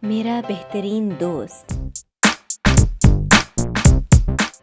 मेरा बेहतरीन दोस्त।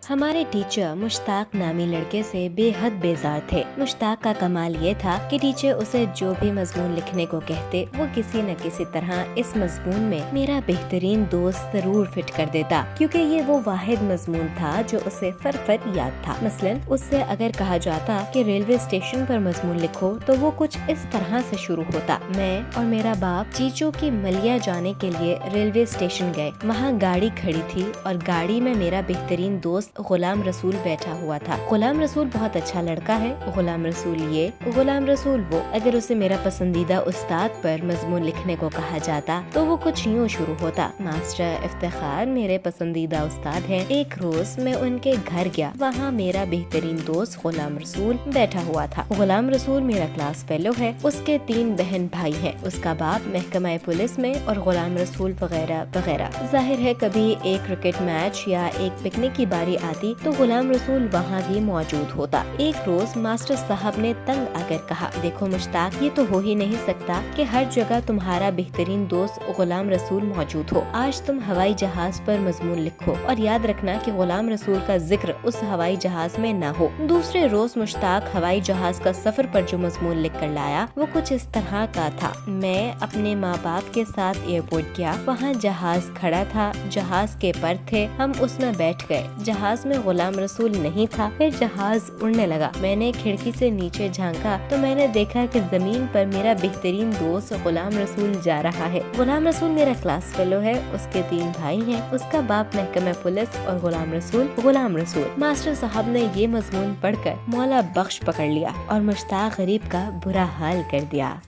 हमारे टीचर मुश्ताक नामी लड़के से बेहद बेजार थे। मुश्ताक का कमाल ये था कि टीचर उसे जो भी मजमून लिखने को कहते वो किसी न किसी तरह इस मजमून में मेरा बेहतरीन दोस्त जरूर फिट कर देता, क्योंकि ये वो वाहिद मजमून था जो उसे फर याद था। मसलन उससे अगर कहा जाता कि रेलवे स्टेशन पर मजमून लिखो तो वो कुछ इस तरह से शुरू होता। मैं और मेरा बाप चीचों की मलिया जाने के लिए रेलवे स्टेशन गए। वहाँ गाड़ी खड़ी थी और गाड़ी में मेरा बेहतरीन दोस्त गुलाम रसूल बैठा हुआ था। गुलाम रसूल बहुत अच्छा लड़का है। गुलाम रसूल ये, गुलाम रसूल वो। अगर उसे मेरा पसंदीदा उस्ताद पर मजमून लिखने को कहा जाता तो वो कुछ यूँ शुरू होता। मास्टर इफ्तिखार मेरे पसंदीदा उस्ताद हैं। एक रोज मैं उनके घर गया। वहाँ मेरा बेहतरीन दोस्त गुलाम रसूल बैठा हुआ था। गुलाम रसूल मेरा क्लास फेलो है। उसके 3 बहन भाई हैं। उसका बाप महकमा पुलिस में और गुलाम रसूल वगैरह वगैरह। जाहिर है कभी एक क्रिकेट मैच या एक पिकनिक की बारी आती तो गुलाम रसूल वहाँ भी मौजूद होता। एक रोज मास्टर साहब ने तंग आकर कहा, देखो मुश्ताक, ये तो हो ही नहीं सकता कि हर जगह तुम्हारा बेहतरीन दोस्त गुलाम रसूल मौजूद हो। आज तुम हवाई जहाज पर मजमून लिखो और याद रखना कि गुलाम रसूल का जिक्र उस हवाई जहाज में न हो। दूसरे रोज मुश्ताक हवाई जहाज का सफर पर जो मजमून लिख कर लाया वो कुछ इस तरह का था। मैं अपने माँ बाप के साथ एयरपोर्ट गया। वहाँ जहाज खड़ा था। जहाज के पर थे। हम उसमें बैठ गए। जहाज में गुलाम रसूल नहीं था। फिर जहाज उड़ने लगा। मैंने खिड़की से नीचे झांका तो मैंने देखा कि जमीन पर मेरा बेहतरीन दोस्त गुलाम रसूल जा रहा है। गुलाम रसूल मेरा क्लास फेलो है। उसके 3 भाई हैं। उसका बाप महकमा पुलिस और गुलाम रसूल। मास्टर साहब ने ये मजमून पढ़कर मौला बख्श पकड़ लिया और मुश्ताक गरीब का बुरा हाल कर दिया।